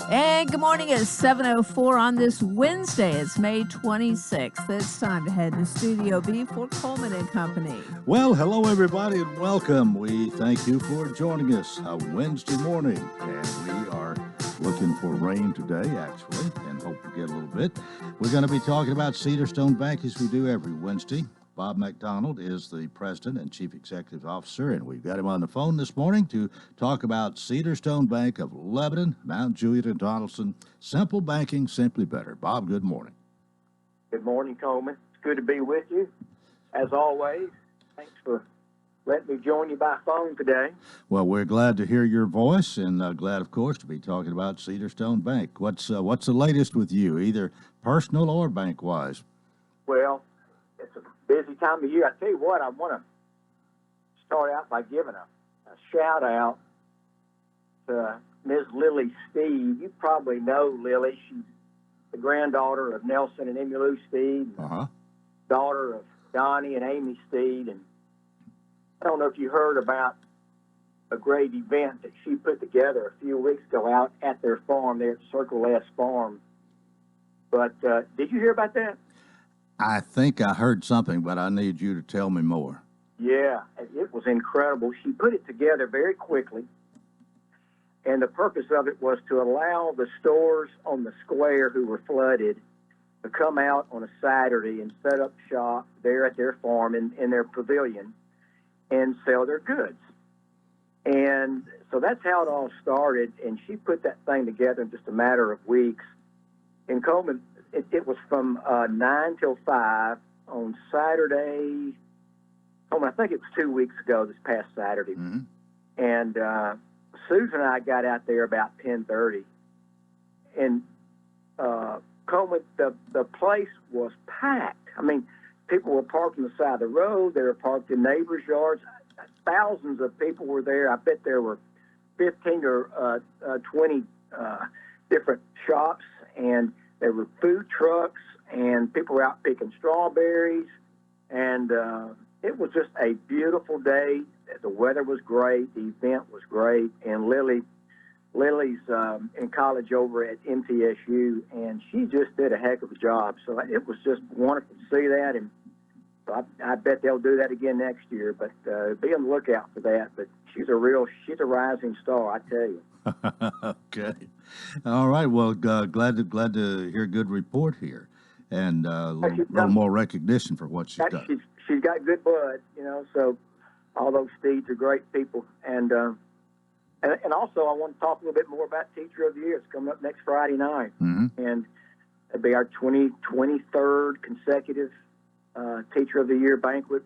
And good morning. It's 7:04 on this Wednesday. It's May 26th. It's time to head to Studio B for Coleman and Company. Well, hello, everybody, and welcome. We thank you for joining us a Wednesday morning, and we are looking for rain today, actually, and hope we get a little bit. We're going to be talking about Cedarstone Bank as we do every Wednesday. Bob McDonald is the president and chief executive officer, and we've got him on the phone this morning to talk about Cedarstone Bank of Lebanon, Mount Juliet, and Donaldson. Simple banking, simply better. Bob, good morning. Good morning, Coleman. It's good to be with you, as always. Thanks for letting me join you by phone today. Well, we're glad to hear your voice, and glad, of course, to be talking about Cedarstone Bank. What's the latest with you, either personal or bank-wise? Well, it's a busy time of year. I tell you what, I want to start out by giving a shout out to Ms. Lily Steed. You probably know Lily. She's the granddaughter of Nelson and Emmylou Steed, daughter of Donnie and Amy Steed. And I don't know if you heard about a great event that she put together a few weeks ago out at their farm there at Circle S Farm. But did you hear about that? I think I heard something, but I need you to tell me more. Yeah, it was incredible. She put it together very quickly, and the purpose of it was to allow the stores on the square who were flooded to come out on a Saturday and set up shop there at their farm in their pavilion and sell their goods. And so that's how it all started, and she put that thing together in just a matter of weeks. In Coleman, it was from 9 till 5 on Saturday. I think it was 2 weeks ago, this past Saturday. Mm-hmm. And Susan and I got out there about 10:30. And Coleman, the place was packed. I mean, people were parked on the side of the road. They were parked in neighbors' yards. Thousands of people were there. I bet there were 15 or 20 different shops, and there were food trucks, and people were out picking strawberries, and it was just a beautiful day. The weather was great. The event was great, and Lily's in college over at MTSU, and she just did a heck of a job. So it was just wonderful to see that, and I bet they'll do that again next year. But be on the lookout for that. But she's a rising star, I tell you. Okay. All right. Well, glad to hear a good report here, and a little more recognition for what she's done. She's got good blood, so all those Steeds are great people. And also I want to talk a little bit more about Teacher of the Year. It's coming up next Friday night. Mm-hmm. And it'll be our 23rd consecutive Teacher of the Year banquet.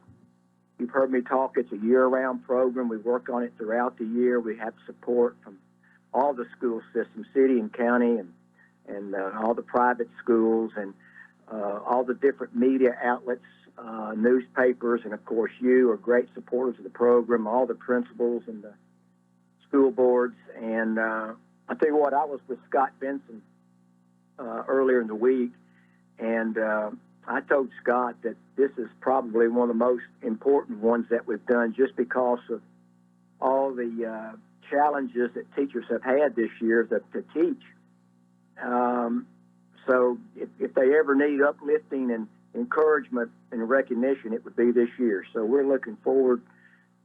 You've heard me talk. It's a year-round program. We work on it throughout the year. We have support from all the school systems, city and county, and all the private schools, and all the different media outlets, newspapers, and of course you are great supporters of the program, all the principals and the school boards. And I'll tell you what, I was with Scott Benson earlier in the week, and I told Scott that this is probably one of the most important ones that we've done, just because of all the challenges that teachers have had this year to teach. So if they ever need uplifting and encouragement and recognition, it would be this year. So we're looking forward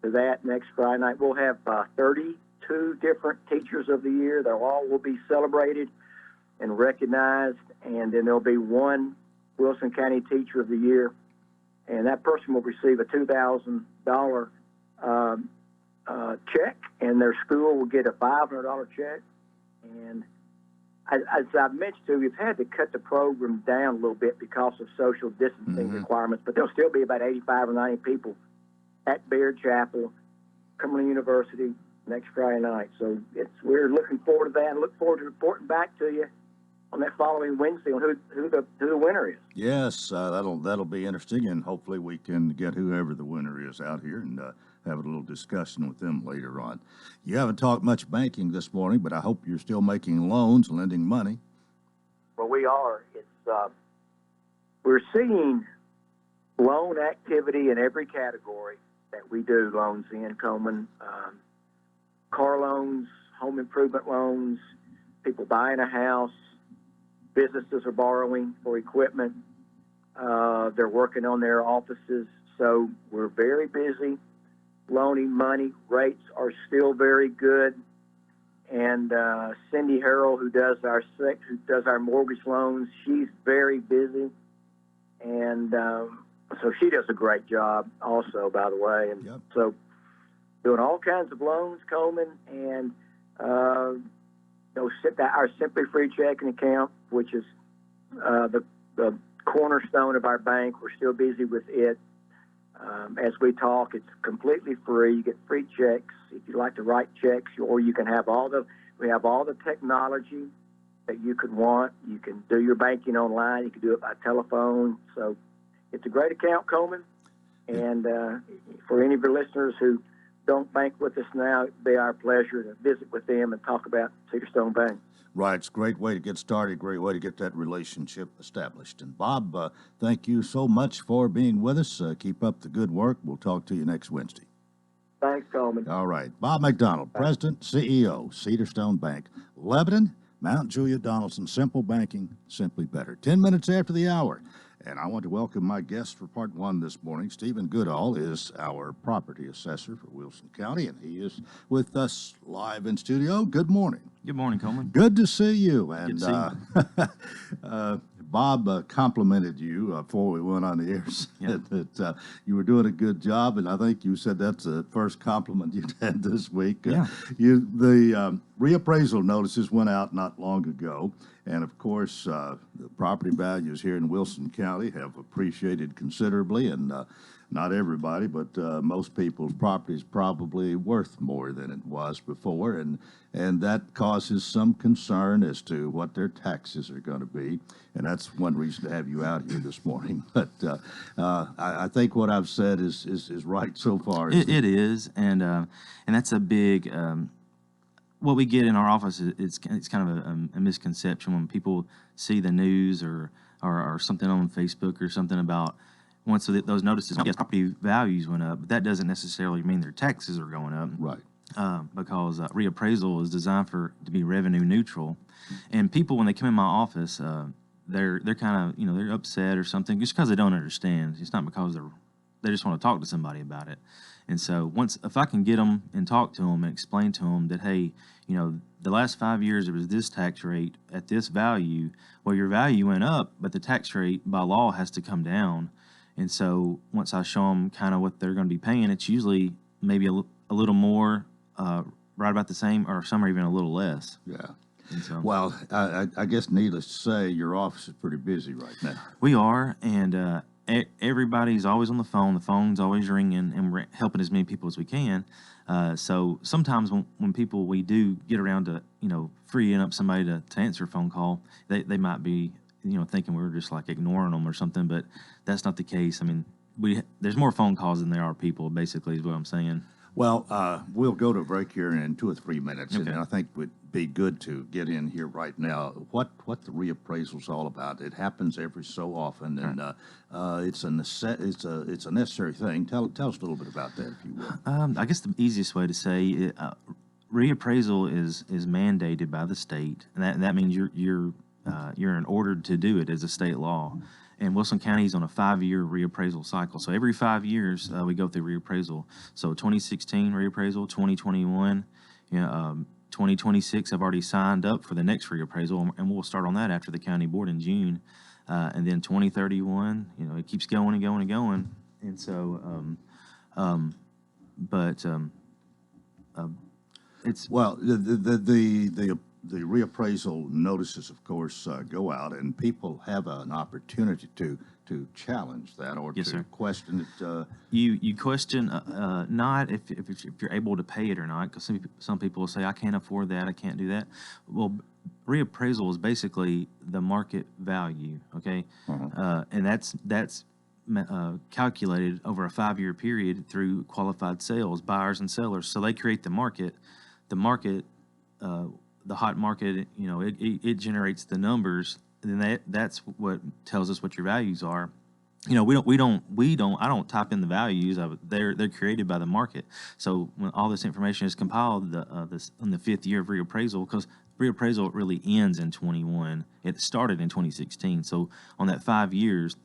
to that next Friday night. We'll have 32 different Teachers of the Year. They all will be celebrated and recognized, and then there'll be one Wilson County Teacher of the Year, and that person will receive a $2,000 check, and their school will get a $500 check. And as I've mentioned to you, we've had to cut the program down a little bit because of social distancing requirements, but there'll still be about 85 or 90 people at Baird Chapel, Cumberland University, next Friday night. So we're looking forward to that, and look forward to reporting back to you on that following Wednesday on who the winner is. Yes, that'll be interesting, and hopefully we can get whoever the winner is out here and have a little discussion with them later on. You haven't talked much banking this morning, but I hope you're still making loans, lending money. Well, we are. We're seeing loan activity in every category that we do loans in, Coleman. Car loans, home improvement loans, people buying a house, businesses are borrowing for equipment, they're working on their offices. So we're very busy loaning money. Rates are still very good. And Cindy Harrell, who does our mortgage loans, she's very busy, and so she does a great job also, by the way. And Yep. so doing all kinds of loans, Coleman, and our Simply Free checking account, which is the cornerstone of our bank. We're still busy with it. As we talk, it's completely free. You get free checks if you like to write checks, or you can have we have all the technology that you could want. You can do your banking online. You can do it by telephone. So it's a great account, Coleman. And for any of your listeners who don't bank with us now, it'd be our pleasure to visit with them and talk about Cedar Stone Bank. Right. It's a great way to get started, great way to get that relationship established. And Bob, thank you so much for being with us. Keep up the good work. We'll talk to you next Wednesday. Thanks, Coleman. All right. Bob McDonald, President, CEO, Cedar Stone Bank, Lebanon, Mount Juliet, Donaldson, Simple Banking, Simply Better. 10 minutes after the hour. And I want to welcome my guest for part one this morning. Stephen Goodall is our property assessor for Wilson County, and he is with us live in studio. Good morning. Good morning, Coleman. Good to see you. And Good to see Bob complimented you before we went on the air, said that you were doing a good job, and I think you said that's the first compliment you'd had this week. Yeah. The reappraisal notices went out not long ago, and of course, the property values here in Wilson County have appreciated considerably, and not everybody, but most people's property is probably worth more than it was before, and that causes some concern as to what their taxes are going to be, and that's one reason to have you out here this morning. But I think what I've said is right so far. It is, and that's a big. What we get in our office is it's kind of a misconception when people see the news or something on Facebook or something about once those notices, yes, property values went up, but that doesn't necessarily mean their taxes are going up. Right. Because reappraisal is designed to be revenue neutral, and people when they come in my office, they're kind of they're upset or something just because they don't understand. It's not because they just want to talk to somebody about it. And so if I can get them and talk to them and explain to them that, hey, the last 5 years there was this tax rate at this value. Well, your value went up, but the tax rate by law has to come down. And so once I show them kind of what they're going to be paying, it's usually maybe a little more, right about the same, or some are even a little less. Yeah. And so, Well, I guess needless to say, your office is pretty busy right now. we are, and everybody's always on the phone. The phone's always ringing, and we're helping as many people as we can. So sometimes when we do get around to freeing up somebody to answer a phone call, they might be thinking we're just like ignoring them or something, but that's not the case. I mean, there's more phone calls than there are people, basically, is what I'm saying. Well, we'll go to break here in 2 or 3 minutes, Okay. and I think it would be good to get in here right now. What the reappraisal's all about? It happens every so often, and it's a necessary thing. Tell us a little bit about that, if you will. I guess the easiest way to say it, reappraisal is mandated by the state, and that means you're ordered to do it as a state law. And Wilson County is on a 5-year reappraisal cycle. So every 5 years, we go through reappraisal. So 2016 reappraisal, 2021, 2026, I've already signed up for the next reappraisal, and we'll start on that after the county board in June. And then 2031, it keeps going and going and going. And so, it's Well, the reappraisal notices, of course, go out, and people have an opportunity to challenge that or Yes, to sir. question it. You question not if you're able to pay it or not, because some people will say I can't afford that, I can't do that. Well, reappraisal is basically the market value, okay, and that's calculated over a 5-year period through qualified sales, buyers and sellers. So they create the market. The hot market, it generates the numbers, and then that's what tells us what your values are. I don't type in the values of it. They're created by the market. So when all this information is compiled, this in the fifth year of reappraisal, because reappraisal really ends in 21. It started in 2016. So on that 5 years,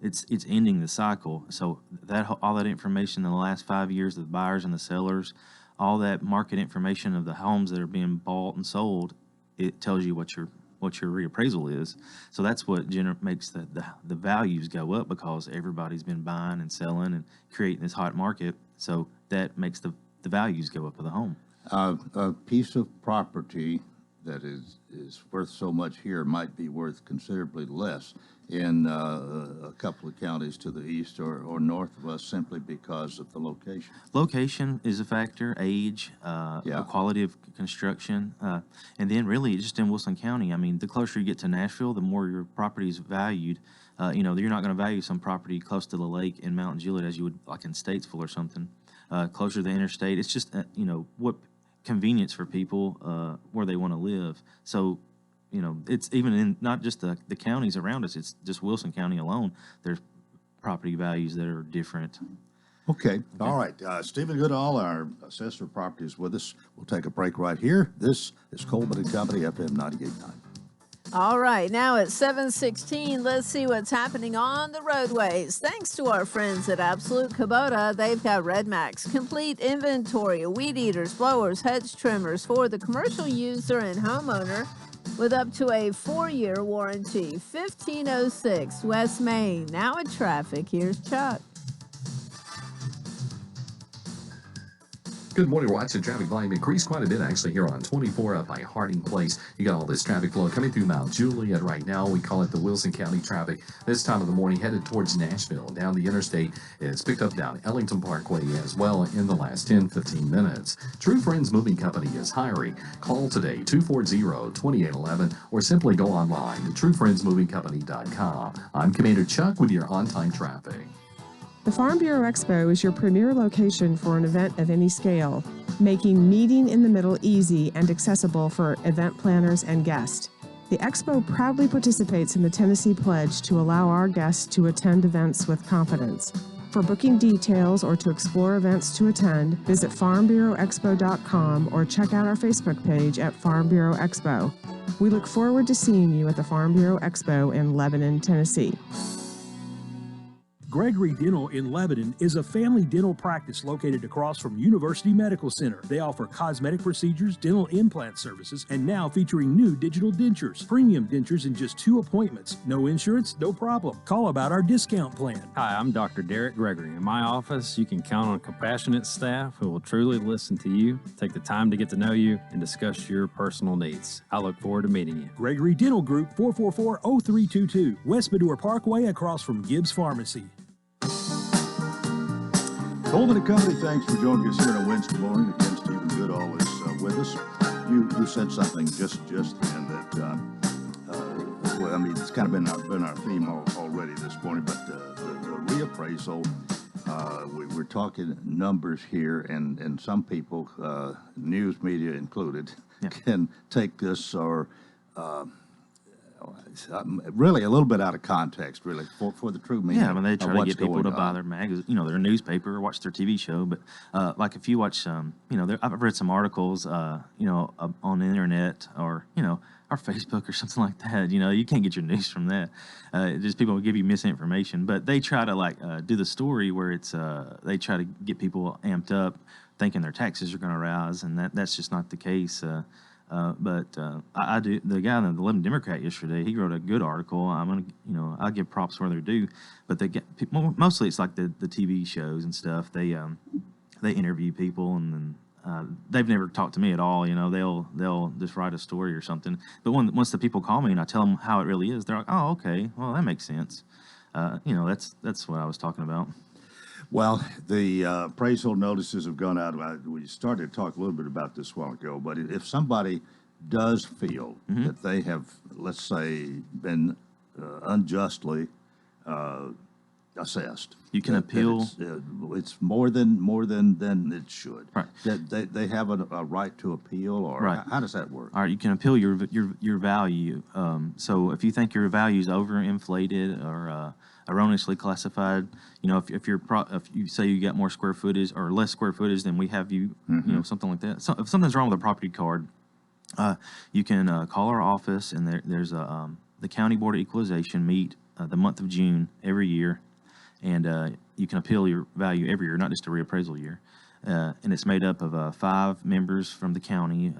it's ending the cycle. So that all that information in the last 5 years of the buyers and the sellers, all that market information of the homes that are being bought and sold, it tells you what your reappraisal is. So that's what makes the values go up, because everybody's been buying and selling and creating this hot market. So that makes the values go up of the home. A piece of property that is worth so much here might be worth considerably less in a couple of counties to the east or north of us, simply because of the location. Location is a factor, age, quality of construction, and then really just in Wilson County. I mean, the closer you get to Nashville, the more your property is valued. You're not going to value some property close to the lake in Mount Juliet as you would like in Statesville or something. Closer to the interstate, it's just what convenience for people where they want to live. So it's even in not just the counties around us, it's just Wilson County alone. There's property values that are different. Okay. All right. Stephen Goodall, our assessor of property, is with us. We'll take a break right here. This is Coleman and Company, FM 98.9. All right, now at 7:16, let's see what's happening on the roadways. Thanks to our friends at Absolute Kubota, they've got Red Max complete inventory of weed eaters, blowers, hedge trimmers for the commercial user and homeowner with up to a 4-year warranty. 1506 West Main. Now in traffic, here's Chuck. Good morning. We're watching traffic volume increase quite a bit actually here on 24 up by Harding Place. You got all this traffic flow coming through Mount Juliet right now. We call it the Wilson County traffic. This time of the morning headed towards Nashville. Down the interstate, it's picked up down Ellington Parkway as well in the last 10-15 minutes. True Friends Moving Company is hiring. Call today 240-2811 or simply go online to truefriendsmovingcompany.com. I'm Commander Chuck with your on-time traffic. The Farm Bureau Expo is your premier location for an event of any scale, making meeting in the middle easy and accessible for event planners and guests. The Expo proudly participates in the Tennessee Pledge to allow our guests to attend events with confidence. For booking details or to explore events to attend, visit farmbureauexpo.com or check out our Facebook page at Farm Bureau Expo. We look forward to seeing you at the Farm Bureau Expo in Lebanon, Tennessee. Gregory Dental in Lebanon is a family dental practice located across from University Medical Center. They offer cosmetic procedures, dental implant services, and now featuring new digital dentures. Premium dentures in just 2 appointments. No insurance, no problem. Call about our discount plan. Hi, I'm Dr. Derek Gregory. In my office, you can count on compassionate staff who will truly listen to you, take the time to get to know you, and discuss your personal needs. I look forward to meeting you. Gregory Dental Group, 444-0322, West Medora Parkway across from Gibbs Pharmacy. Coleman and Company, thanks for joining us here on a Wednesday morning. Again, Stephen Goodall is with us. You said something just then that, well, I mean, it's kind of been our theme already this morning, but the reappraisal, we're talking numbers here, and some people, news media included, can take this or really a little bit out of context, really, for the true meaning. Yeah, I mean, they try to get people to buy their their newspaper, or watch their TV show. But like if you watch, I've read some articles, on the internet or our Facebook or something like that. You can't get your news from that. Just people will give you misinformation. But they try to do the story where it's they try to get people amped up, thinking their taxes are going to rise, and that's just not the case. But I do. The guy, the Lebanon Democrat yesterday, he wrote a good article. I'm gonna, I give props where they're due. But they get mostly it's like the TV shows and stuff. They interview people, and then they've never talked to me at all. They'll just write a story or something. But once the people call me and I tell them how it really is, they're like, oh, okay, well that makes sense. That's what I was talking about. Well, the appraisal notices have gone out. We started to talk a little bit about this a while ago, but if somebody does feel that they have, let's say, been unjustly assessed. You can appeal. It's more than it should. Right. They have a right to appeal, or Right. how does that work? All right, you can appeal your value. So if you think your value is overinflated or erroneously classified, if you say you got more square footage or less square footage than we have you, something like that. So if something's wrong with a property card, you can call our office, and there's the County Board of Equalization meet the month of June every year, and you can appeal your value every year, not just a reappraisal year. And it's made up of 5 members from the county,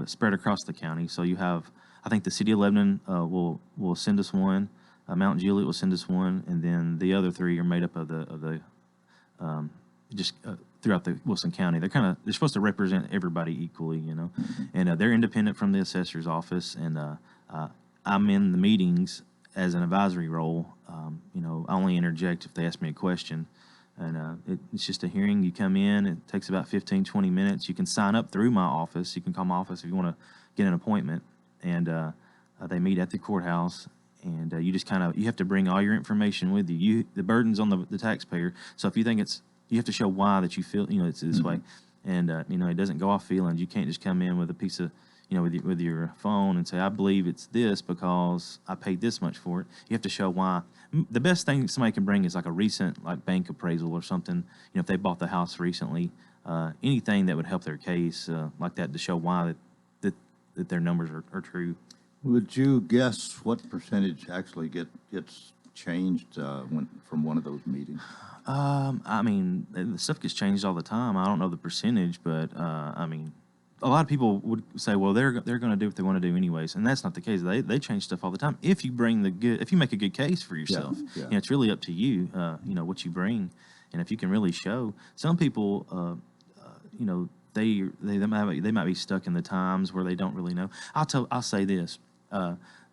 spread across the county. So you have, I think the city of Lebanon will send us one, Mount Juliet will send us one, and then the other 3 are made up of the throughout the Wilson County. They're supposed to represent everybody equally, and they're independent from the assessor's office. And I'm in the meetings as an advisory role. I only interject if they ask me a question. And it's just a hearing. You come in, it takes about 15, 20 minutes. You can sign up through my office. You can call my office if you want to get an appointment. And they meet at the courthouse. And you just you have to bring all your information with you. The burden's on the taxpayer. So if you think you have to show why that you feel, it's this way. And, it doesn't go off feelings. You can't just come in with a piece of, with your phone and say, I believe it's this because I paid this much for it. You have to show why. The best thing somebody can bring is like a recent bank appraisal or something. If they bought the house recently, anything that would help their case like that to show why that their numbers are true. Would you guess what percentage actually gets changed from one of those meetings? The stuff gets changed all the time. I don't know the percentage, but a lot of people would say, well, they're going to do what they want to do anyways, and that's not the case. They change stuff all the time. If you make a good case for yourself, Yeah. it's really up to you. What you bring, and if you can really show. Some people, they might be stuck in the times where they don't really know. I'll say this: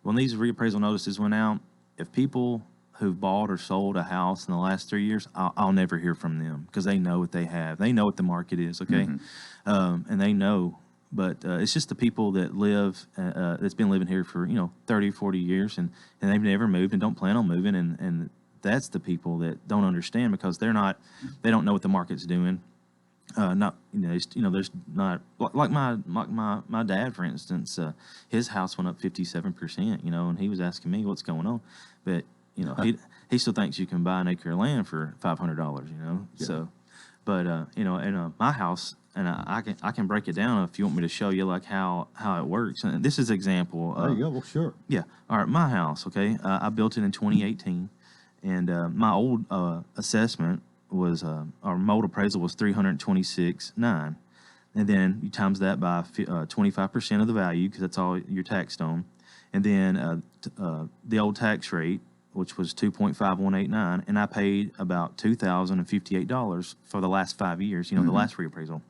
when these reappraisal notices went out, if people who've bought or sold a house in the last 3 years, I'll never hear from them because they know what they have. They know what the market is, okay? And they know. But it's just the people that live, that's been living here for, 30, 40 years, and they've never moved and don't plan on moving. And that's the people that don't understand because they don't know what the market's doing. There's not like my dad, for instance. His house went up 57%, and he was asking me what's going on, but he still thinks you can buy an acre of land for $500, Yeah. So, but in my house, and I can break it down if you want me to show you how it works. And this is an example. There you go. Well, sure. Yeah. All right. My house. Okay. I built it in 2018, and my old assessment was our mold appraisal was $326,900, and then you times that by 25% of the value because that's all you're taxed on, and then the old tax rate, which was 2.5189, and I paid about $2,058 for the last 5 years. The last reappraisal.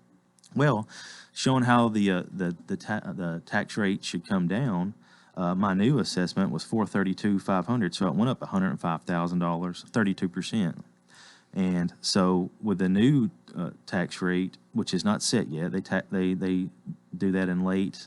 Well, showing how the tax rate should come down. My new assessment was $432,500, so it went up $105,000, 32%. And so with the new tax rate, which is not set yet, they do that in late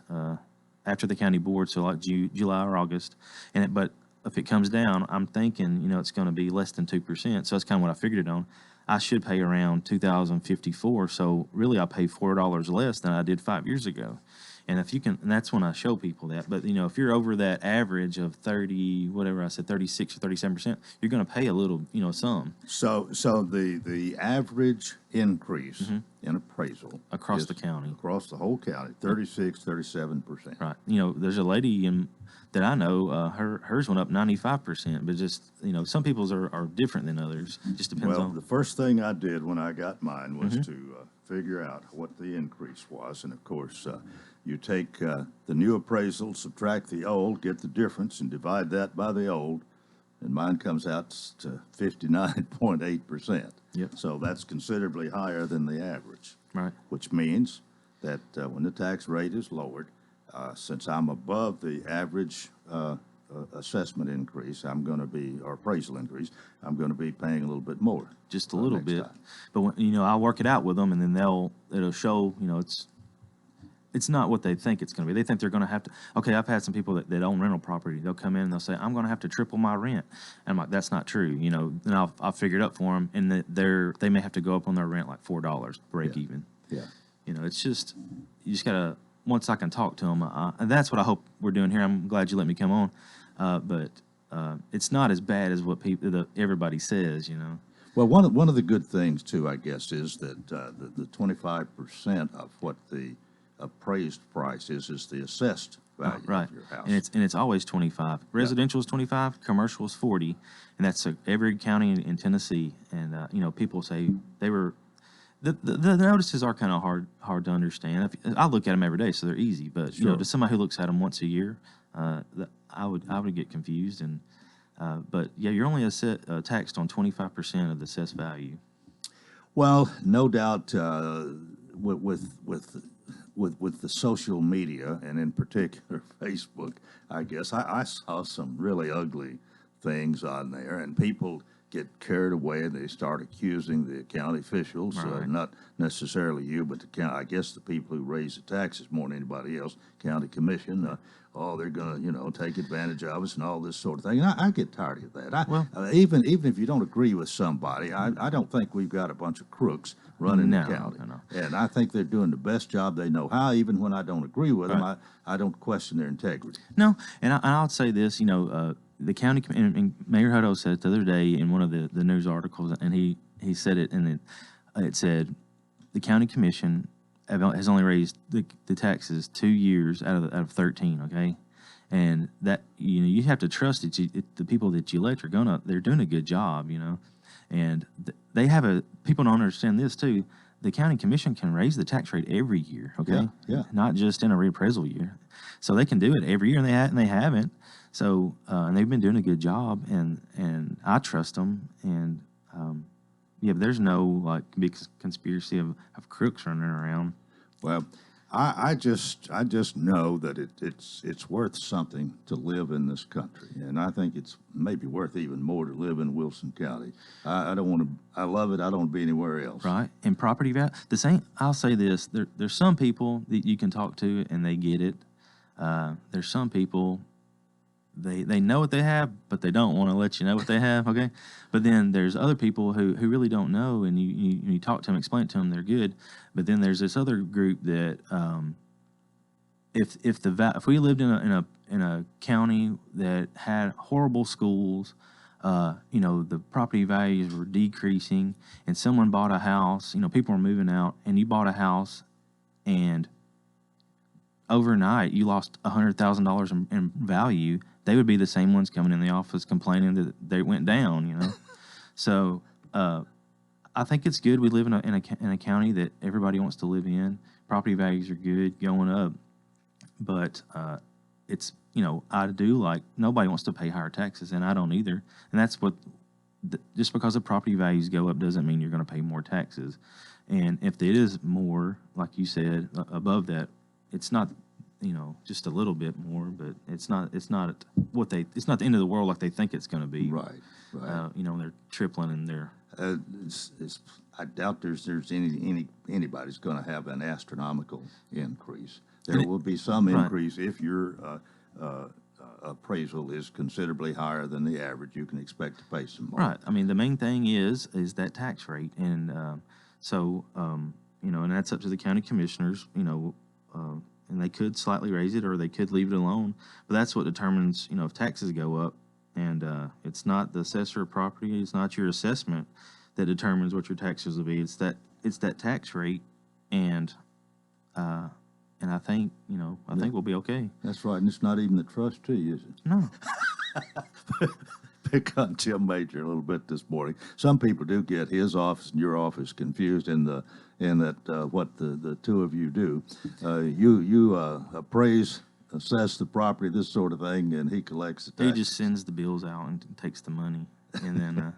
after the county board, so like July or August. But if it comes down, I'm thinking it's going to be less than 2%. So that's kind of what I figured it on. I should pay around $2,054. So really, I'll pay $4 less than I did 5 years ago. And if you can, and that's when I show people that. But if you're over that average of 36 or 37%, you're going to pay a little, some. So the average increase in appraisal across the county, across the whole county, 37%. Right. There's a lady that I know. Hers went up 95%. But just some people's are different than others. Just depends on. Well, the first thing I did when I got mine was to figure out what the increase was, and of course. You take the new appraisal, subtract the old, get the difference, and divide that by the old, and mine comes out to 59.8%. Yep. So that's considerably higher than the average. Right. Which means that when the tax rate is lowered, since I'm above the average assessment increase, or appraisal increase, I'm going to be paying a little bit more. Just a little bit. Time. But when, I'll work it out with them, and then it'll show, it's not what they think it's going to be. They think they're going to have to. Okay, I've had some people that own rental property. They'll come in and they'll say, "I'm going to have to triple my rent," and I'm like, "That's not true." You know, and I'll figure it up for them, and that they may have to go up on their rent like $4 break even. Yeah. You know, it's just you just gotta. Once I can talk to them, and that's what I hope we're doing here. I'm glad you let me come on, but it's not as bad as what everybody says. You know. Well, one of the good things too, I guess, is that the 25% of what the appraised price is the assessed value Right, of your house. and it's always 25. Residential is 25, commercial is 40, and that's every county in Tennessee. And you know, people say they were. The notices are kind of hard to understand. I look at them every day, so they're easy. But you know, to somebody who looks at them once a year, I would get confused. And but yeah, you're only taxed on 25% of the assessed value. Well, no doubt with the social media, and in particular Facebook, I guess I saw some really ugly things on there, and people get carried away and they start accusing the county officials, Right. not necessarily you, but I guess the people who raise the taxes more than anybody else, county commission. They're going to take advantage of us and all this sort of thing. And I get tired of that. Even if you don't agree with somebody, I don't think we've got a bunch of crooks running the county. No. And I think they're doing the best job they know how. Even when I don't agree with them, I don't question their integrity. No, and I'll say this, you know, the county, and Mayor Hutto said it the other day in one of the news articles, and he said it, and it said the county commission has only raised the taxes 2 years out of 13, okay? And that, you know, you have to trust that the people that you elect they're doing a good job, you know? And they have people don't understand this too, the county commission can raise the tax rate every year, okay? Yeah. Not just in a reappraisal year. So they can do it every year, and they haven't. So, and they've been doing a good job, and I trust them. And but there's no like big conspiracy of crooks running around. Well, I just know that it's worth something to live in this country, and I think it's maybe worth even more to live in Wilson County. I don't want to. I love it. I don't want to be anywhere else. Right, and property value. I'll say this: there's some people that you can talk to and they get it. There's some people. They know what they have, but they don't want to let you know what they have, okay? But then there's other people who really don't know, and you talk to them, explain it to them, they're good. But then there's this other group that if we lived in a county that had horrible schools, you know, the property values were decreasing, and someone bought a house, you know, people were moving out, and you bought a house, and overnight you lost $100,000 in value. They would be the same ones coming in the office complaining that they went down, you know. So I think it's good we live in a county that everybody wants to live in. Property values are good, going up, but it's, you know, I do like nobody wants to pay higher taxes, and I don't either. And that's what just because the property values go up doesn't mean you're going to pay more taxes. And if it is more, like you said, above that, it's not, you know, just a little bit more, but it's not it's not the end of the world like they think it's going to be. Right. You know, they're tripling and they're. I doubt there's anybody's going to have an astronomical increase. There will be some increase if your appraisal is considerably higher than the average. You can expect to pay some more. Right. I mean, the main thing is that tax rate, and you know, and that's up to the county commissioners. You know. And they could slightly raise it or they could leave it alone. But that's what determines, you know, if taxes go up. And it's not the assessor of property, it's not your assessment that determines what your taxes will be. It's that tax rate. And I think, you know, I think we'll be okay. That's right. And it's not even the trustee, is it? No. Pick on Jim Major a little bit this morning. Some people do get his office and your office confused in that what the two of you do. You appraise, assess the property, this sort of thing, and he collects the taxes. He just sends the bills out and takes the money, and then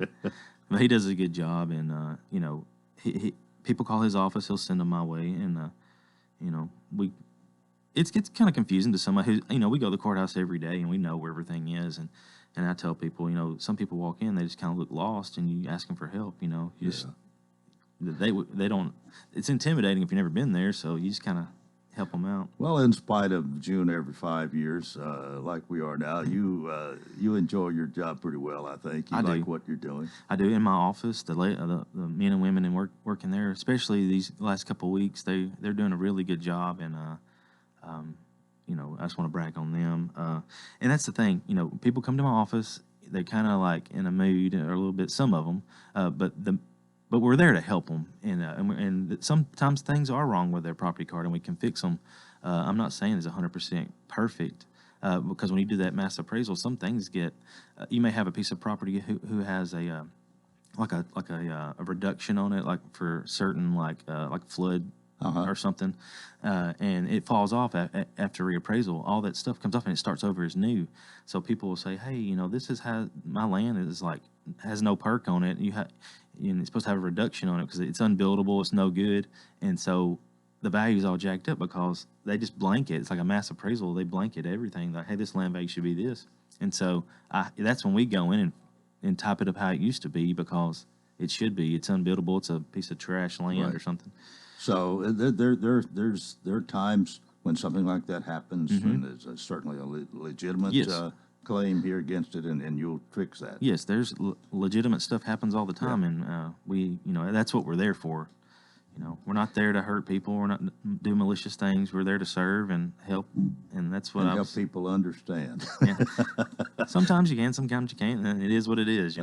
but he does a good job. And you know, he people call his office, he'll send them my way, and you know, it gets kind of confusing to somebody who, you know, we go to the courthouse every day and we know where everything is, and I tell people, you know, some people walk in, they just kind of look lost, and you ask them for help, you know, you just they don't. It's intimidating if you've never been there, so you just kind of help them out. Well, in spite of June every 5 years, like we are now, you enjoy your job pretty well. I think you I like do. what you're doing. I do in my office. The men and women working there, especially these last couple of weeks, they're doing a really good job, and I just want to brag on them. And that's the thing, people come to my office, they're kind of like in a mood, or a little bit, some of them, but we're there to help them, and sometimes things are wrong with their property card, and we can fix them. I'm not saying it's 100% perfect, because when you do that mass appraisal, some things get. You may have a piece of property who has a reduction on it, like for certain like flood or something, and it falls off after reappraisal. All that stuff comes off and it starts over as new. So people will say, "Hey, this is how my land is like has no perk on it. And it's supposed to have a reduction on it because it's unbuildable. It's no good." And so the value is all jacked up because they just blanket. It's like a mass appraisal. They blanket everything. Like, hey, this land value should be this. And so that's when we go in and type it up how it used to be because it should be. It's unbuildable. It's a piece of trash land or something. So there are times when something like that happens, and there's certainly a legitimate claim here against it, and you'll fix that. Yes, there's legitimate stuff happens all the time, and we, that's what we're there for. We're not there to hurt people. We're not do malicious things. We're there to serve and help, and that's what help people understand. Yeah. Sometimes you can, sometimes you can't, and it is what it is.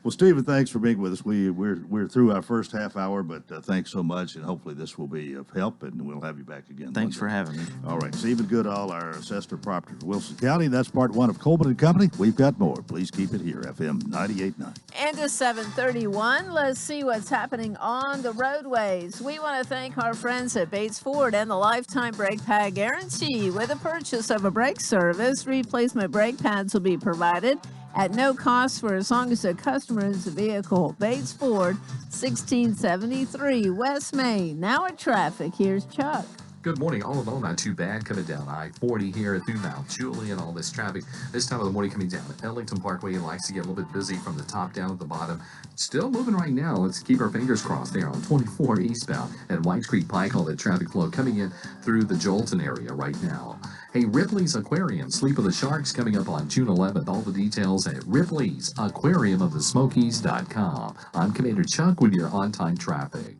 Well, Stephen, thanks for being with us. We're through our first half hour, but thanks so much, and hopefully this will be of help, and we'll have you back again. Thanks for having me. All right, Stephen Goodall, our assessor of property for Wilson County. That's part one of Coleman and Company. We've got more. Please keep it here, FM 98.9. And to 731, let's see what's happening on the roadways. We want to thank our friends at Bates Ford and the Lifetime Brake Pad Guarantee. With the purchase of a brake service, replacement brake pads will be provided at no cost for as long as the customer is the vehicle. Bates Ford, 1673 West Main. Now at traffic, here's Chuck. Good morning. All in all, not too bad coming down I-40 here through Mount Julie and all this traffic. This time of the morning coming down Ellington Parkway. It likes to get a little bit busy from the top down to the bottom. Still moving right now. Let's keep our fingers crossed there on 24 eastbound at White Creek Pike. All that traffic flow coming in through the Jolton area right now. Hey, Ripley's Aquarium, Sleep of the Sharks, coming up on June 11th. All the details at Ripley's Aquarium of the Smokies.com. I'm Commander Chuck with your on-time traffic.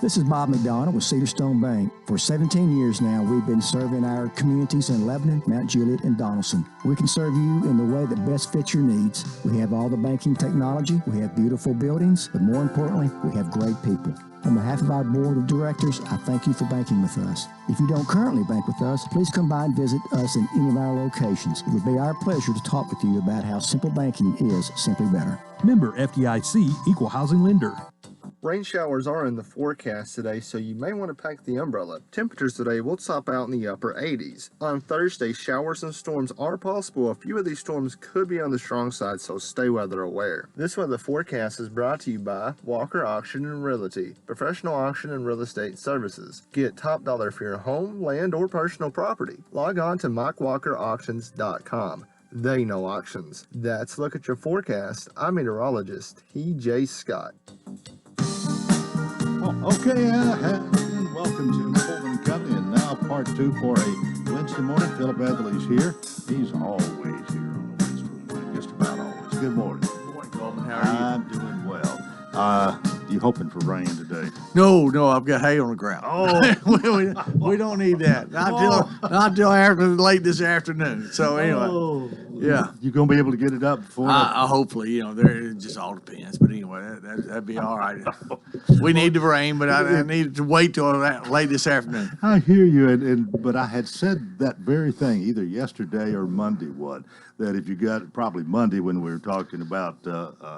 This is Bob McDonald with Cedar Stone Bank. For 17 years now, we've been serving our communities in Lebanon, Mount Juliet, and Donaldson. We can serve you in the way that best fits your needs. We have all the banking technology, we have beautiful buildings, but more importantly, we have great people. On behalf of our board of directors, I thank you for banking with us. If you don't currently bank with us, please come by and visit us in any of our locations. It would be our pleasure to talk with you about how simple banking is simply better. Member FDIC, Equal Housing Lender. Rain showers are in the forecast today, so you may want to pack the umbrella. Temperatures today will top out in the upper 80s. On Thursday, showers and storms are possible. A few of these storms could be on the strong side, so stay weather aware. This weather forecast is brought to you by Walker Auction and Realty, professional auction and real estate services. Get top dollar for your home, land, or personal property. Log on to MikeWalkerAuctions.com. They know auctions. That's Look at Your Forecast. I'm meteorologist T.J. Scott. Okay, and welcome to Coleman and Company, and now part two for a Wednesday morning. Philip Etherly's here. He's always here on a Wednesday morning, just about always. Good morning. Good morning, Coleman. How are you? I'm doing well. You hoping for rain today? No, I've got hay on the ground. Oh, we don't need that. Not till after late this afternoon. So anyway, yeah, you gonna be able to get it up before? Hopefully, it just all depends. But anyway, that'd be all right. We need the rain, but I need to wait till late this afternoon. I hear you, but I had said that very thing either yesterday or Monday. That if you got probably Monday when we were talking about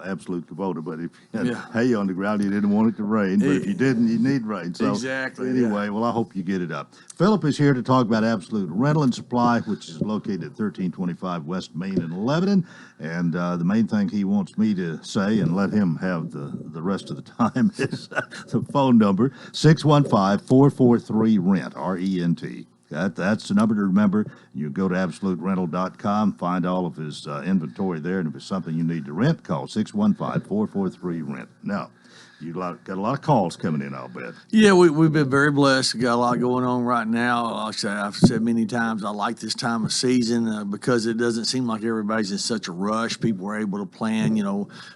absolute Kubota, but if you had hay on the ground, you didn't want it to rain. But if you didn't, you need rain. So exactly. Anyway, well, I hope you get it up. Philip is here to talk about Absolute Rental and Supply, which is located at 1325 West Main in Lebanon. And the main thing he wants me to say, and let him have the rest of the time, is the phone number, 615-443-RENT, R-E-N-T. That's the number to remember. You go to AbsoluteRental.com, find all of his inventory there, and if it's something you need to rent, call 615-443-RENT. Now, You got a lot of calls coming in, I'll bet. Yeah, we've been very blessed. We got a lot going on right now. Like I've said many times, I like this time of season because it doesn't seem like everybody's in such a rush. People are able to plan.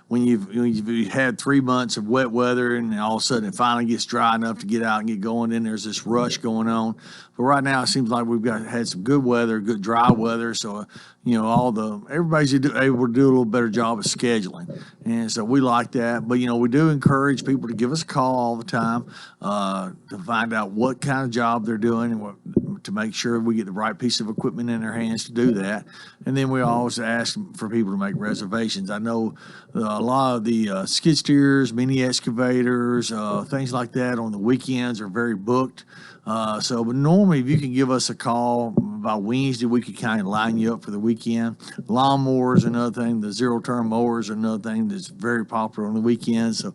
When you've had 3 months of wet weather and all of a sudden it finally gets dry enough to get out and get going, then there's this rush going on. But right now it seems like we've had some good weather, good dry weather. So everybody's able to do a little better job of scheduling, and so we like that. But we do encourage people to give us a call all the time to find out what kind of job they're doing and to make sure we get the right piece of equipment in their hands to do that. And then we always ask for people to make reservations. I know a lot of the skid steers, mini excavators, things like that on the weekends are very booked. But normally, if you can give us a call by Wednesday, we could kind of line you up for the weekend. Lawnmowers are another thing. The zero-turn mowers are another thing that's very popular on the weekends. So,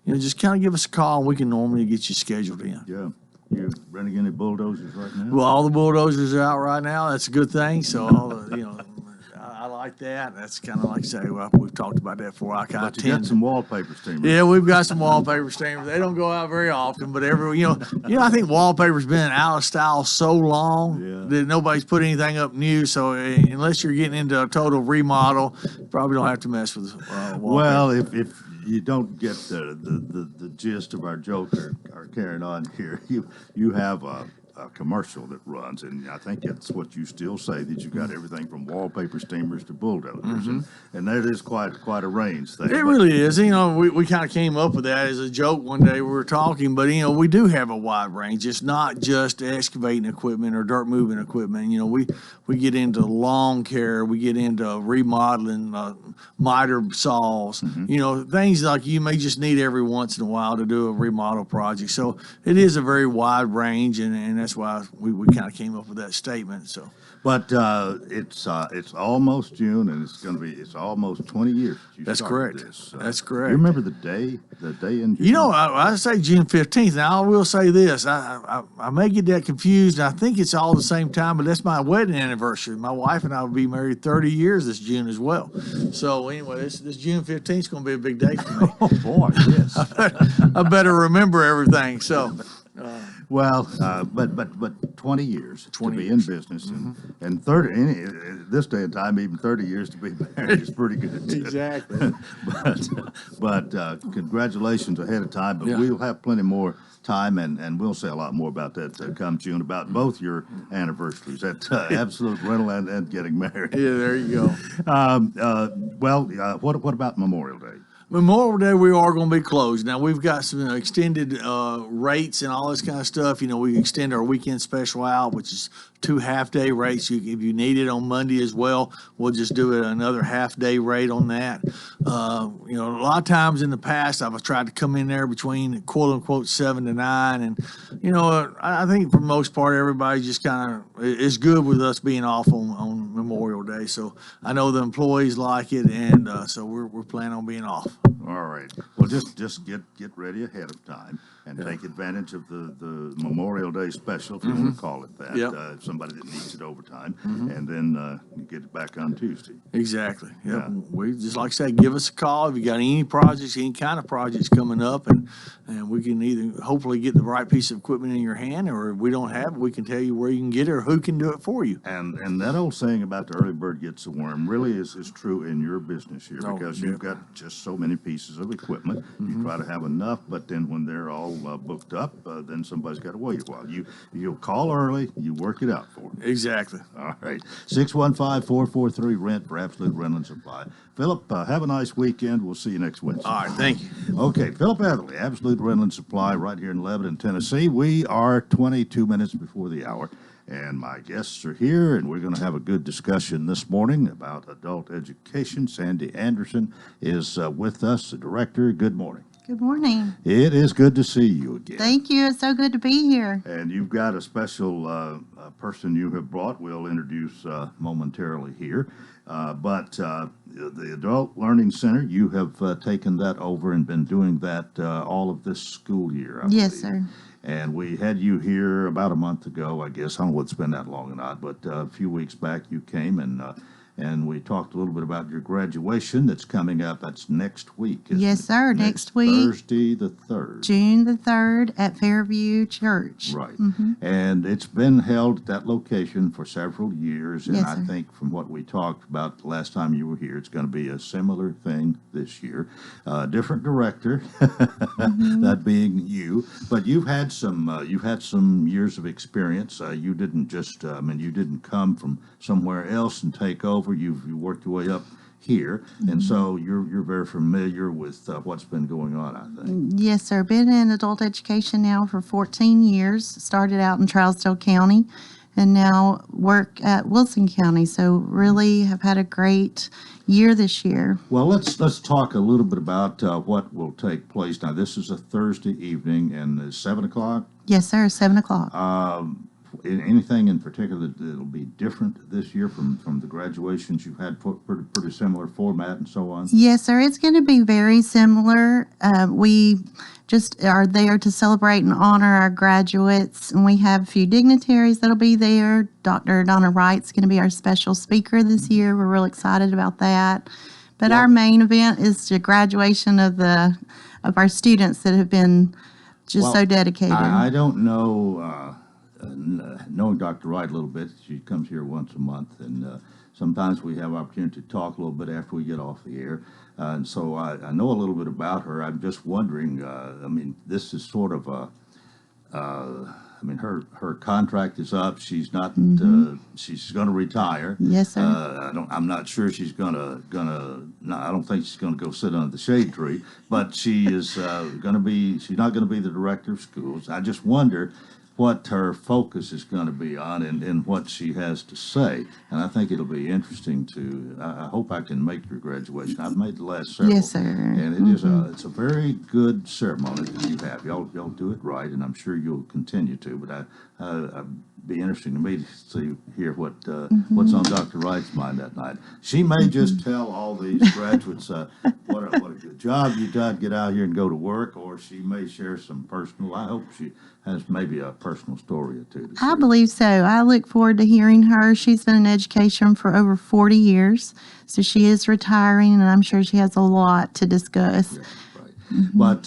just kind of give us a call, and we can normally get you scheduled in. Yeah. You running any bulldozers right now? Well, all the bulldozers are out right now. That's a good thing. So, I like that. That's kind of like say, well, we've talked about that before. I kind of But you got some wallpaper steamers. Yeah, we've got some wallpaper steamers. They don't go out very often, but I think wallpaper's been out of style so long that nobody's put anything up new. So unless you're getting into a total remodel, you probably don't have to mess with wallpaper. Well, if you don't get the gist of our joke or carrying on here, you have a commercial that runs, and I think that's what you still say, that you got everything from wallpaper steamers to bulldozers, and that is quite a range thing. It really is. We kind of came up with that as a joke one day we were talking, but we do have a wide range. It's not just excavating equipment or dirt moving equipment. We get into lawn care, we get into remodeling, miter saws, things like you may just need every once in a while to do a remodel project. So it is a very wide range, and that's why we kind of came up with that statement. So, but it's almost June, and it's almost 20 years. That's correct. That's correct. You remember the day in June? I say June 15th. Now I will say this: I may get that confused. I think it's all the same time, but that's my wedding anniversary. My wife and I will be married 30 years this June as well. So anyway, this June 15th is going to be a big day for me. Oh boy, yes. I better remember everything. So. But 20 years to be in business, and 30 this day and time, even 30 years to be married is pretty good. Exactly. but congratulations ahead of time. But we'll have plenty more time, and we'll say a lot more about that come June, about both your anniversaries, at Absolute Rental and getting married. Yeah, there you go. What about Memorial Day? Memorial Day, we are going to be closed. Now, we've got some extended rates and all this kind of stuff. We extend our weekend special out, which is 2 half-day rates. If you need it on Monday as well, we'll just do it another half-day rate on that. A lot of times in the past, I've tried to come in there between quote-unquote 7 to 9. And, I think for the most part, everybody just kind of is good with us being off on Memorial Day. So I know the employees like it, and so we're planning on being off. All right. Well, just get ready ahead of time and take advantage of the Memorial Day special, if you want to call it that. Yep. Somebody that needs it overtime, and then you get it back on Tuesday. Exactly. Yep. Yeah. We just like I said, give us a call if you got any projects, any kind of projects coming up, and we can either hopefully get the right piece of equipment in your hand, or if we don't have it, we can tell you where you can get it or who can do it for you. And that old saying about the early bird gets the worm really is true in your business here, because you've got just so many pieces of equipment. You try to have enough, but then when they're all booked up, then somebody's got to wait a while. You'll call early, you work it out for them. Exactly. All right. 615-443-RENT for Absolute Rental and Supply. Philip, have a nice weekend. We'll see you next Wednesday. All right. Thank you. Okay. Philip Etherly, Absolute Rental and Supply, right here in Lebanon, Tennessee. We are 22 minutes before the hour, and my guests are here, and we're going to have a good discussion this morning about adult education. Sandy Anderson is with us, the director. Good morning. Good morning. It is good to see you again. Thank you. It's so good to be here. And you've got a special person you have brought. We'll introduce momentarily here. But the Adult Learning Center, you have taken that over and been doing that all of this school year, I Yes, believe. sir. And we had you here about a month ago, I guess. I don't know what's been that long or not, but a few weeks back you came And we talked a little bit about your graduation that's coming up. That's next week, isn't Yes, it? sir. Next week. Thursday the 3rd. June the 3rd at Fairview Church. Right. Mm-hmm. And it's been held at that location for several years. And Yes, I sir. think from what we talked about the last time you were here, it's going to be a similar thing this year. Different director, that being you. But you've had some years of experience. You didn't just, you didn't come from somewhere else and take over. You worked your way up here, and so you're very familiar with what's been going on, I think. Yes, sir. Been in adult education now for 14 years. Started out in Trousdale County and now work at Wilson County. So really have had a great year this year. Well, let's talk a little bit about what will take place. Now, this is a Thursday evening, and it's 7 o'clock. Yes, sir. 7 o'clock. Anything in particular that'll be different this year from the graduations you've had? Pretty similar format and so on? Yes, sir. It's going to be very similar. We just are there to celebrate and honor our graduates, and we have a few dignitaries that'll be there. Dr. Donna Wright's going to be our special speaker this year. We're real excited about that. But our main event is the graduation of our students that have been just so dedicated. I don't know. Knowing Dr. Wright a little bit, she comes here once a month, and sometimes we have opportunity to talk a little bit after we get off the air. And so I know a little bit about her. I'm just wondering, this is sort of her contract is up. She's not, she's going to retire. Yes, sir. I'm not sure she's I don't think she's going to go sit under the shade tree, but she is she's not going to be the director of schools. I just wonder what her focus is going to be on and what she has to say. And I think it'll be interesting I hope I can make your graduation. I've made the last several. Yes, sir. And it is it's a very good ceremony that you have. Y'all do it right, and I'm sure you'll continue to. But I'd be interesting to me to hear what's on Dr. Wright's mind that night. She may just tell all these graduates what a good job you done, get out here and go to work, or she may share some personal. I hope she has maybe a personal story or two. I believe so. I look forward to hearing her. She's been in education for over 40 years, so she is retiring, and I'm sure she has a lot to discuss. Yeah, right. But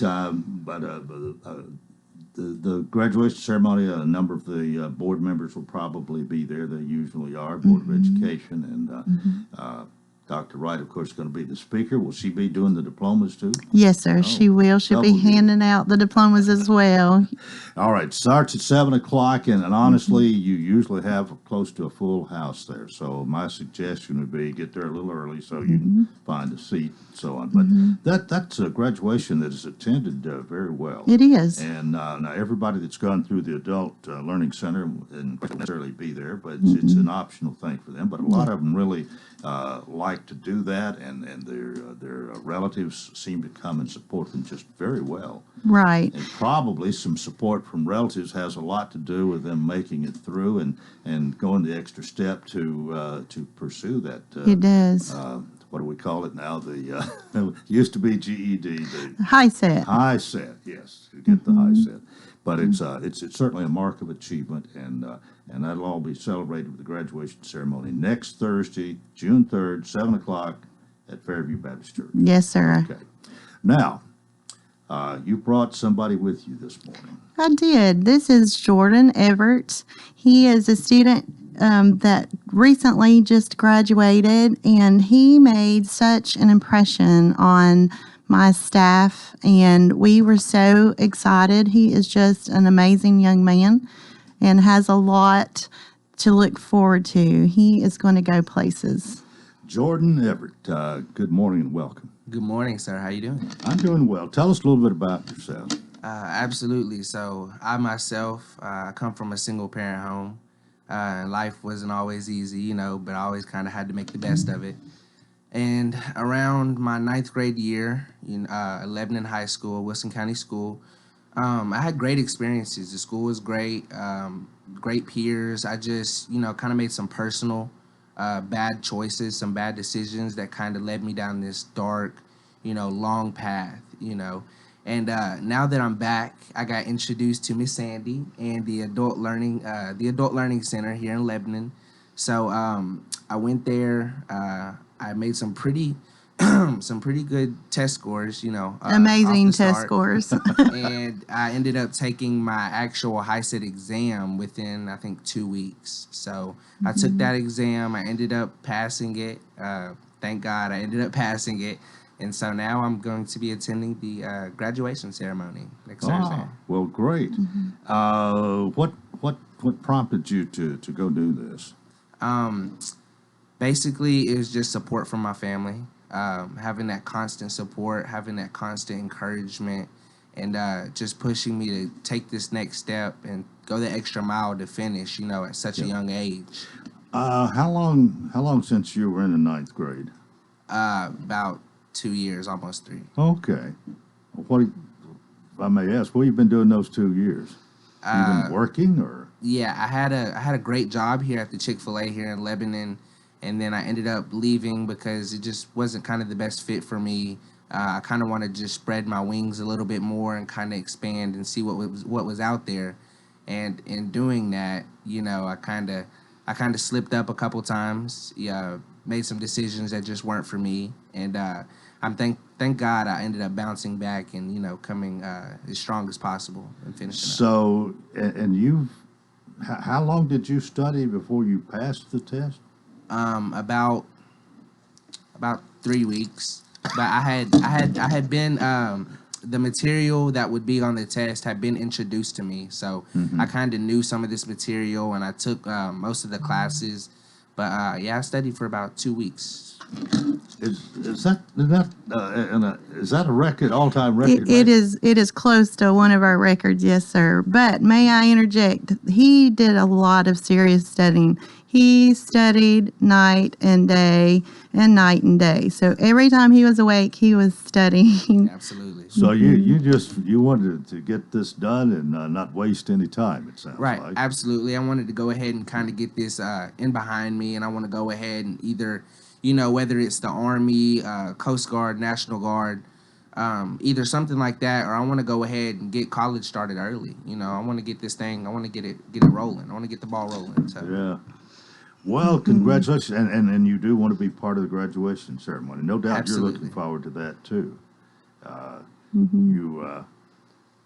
the graduation ceremony, a number of the board members will probably be there. They usually are, Board of Education, and Dr. Wright, of course, is going to be the speaker. Will she be doing the diplomas too? Yes, sir. She will. She'll be handing out the diplomas as well. All right. Starts at 7 o'clock, and honestly, you usually have close to a full house there. So my suggestion would be get there a little early so you can find a seat and so on. But that's a graduation that is attended very well. It is. And now everybody that's gone through the Adult Learning Center and won't necessarily be there, but it's an optional thing for them. But a lot of them really like to do that, and their relatives seem to come and support them just very well. Right. And probably some support from relatives has a lot to do with them making it through and going the extra step to pursue that. It does. What do we call it now? The used to be GED. The High set. High set, yes, to get the high set. But it's certainly a mark of achievement, and that'll all be celebrated with the graduation ceremony next Thursday, June 3rd, 7 o'clock at Fairview Baptist Church. Yes, sir. Okay. Now, you brought somebody with you this morning. I did. This is Jordan Everett. He is a student that recently just graduated, and he made such an impression on my staff, and we were so excited. He is just an amazing young man and has a lot to look forward to. He is going to go places. Jordan Everett, good morning and welcome. Good morning, sir. How you doing? I'm doing well. Tell us a little bit about yourself. Absolutely. So I myself come from a single parent home. Life wasn't always easy, but I always kind of had to make the best of it. And around my 9th grade year, Lebanon High School, Wilson County School, I had great experiences. The school was great, great peers. I just, kind of made some personal bad choices, some bad decisions that kind of led me down this dark, long path, And now that I'm back, I got introduced to Miss Sandy and the Adult Learning Center here in Lebanon. So I went there. I made some pretty some pretty good test scores, you know. Amazing off the test start. scores. And I ended up taking my actual HiSET exam within, I think, 2 weeks. So I took that exam. I ended up passing it. Thank God I ended up passing it. And so now I'm going to be attending the graduation ceremony next Thursday. Well, great. What prompted you to go do this? Basically, it was just support from my family. Having that constant support, having that constant encouragement, and just pushing me to take this next step and go the extra mile to finish, you know, at such a young age. How long since you were in the ninth grade? About 2 years, almost 3. Okay. What, if I may ask, what have you been doing those 2 years? You been working or? Yeah, I had a great job here at the Chick-fil-A here in Lebanon, and then I ended up leaving because it just wasn't kind of the best fit for me. I kind of wanted to just spread my wings a little bit more and kind of expand and see what was out there. And in doing that, you know, I kind of slipped up a couple times. Yeah, made some decisions that just weren't for me. And thank God I ended up bouncing back and, you know, coming as strong as possible and finishing up. So, and how long did you study before you passed the test? About 3 weeks. But I had been the material that would be on the test had been introduced to me, so I kind of knew some of this material, and I took most of the classes. But yeah, I studied for about 2 weeks. Is that a record, all-time record? It is close to one of our records, yes, sir. But may I interject? He did a lot of serious studying. He studied night and day and night and day. So every time he was awake, he was studying. Absolutely. So you wanted to get this done and not waste any time, it sounds Right, like. absolutely. I wanted to go ahead and kind of get this in behind me, and I want to go ahead and either, you know, whether it's the Army, Coast Guard, National Guard, either something like that, or I want to go ahead and get college started early. You know, I want to get this thing, I want to get it rolling. I want to get the ball rolling. So. Yeah. Well, congratulations, and you do want to be part of the graduation ceremony. No doubt Absolutely. You're looking forward to that, too.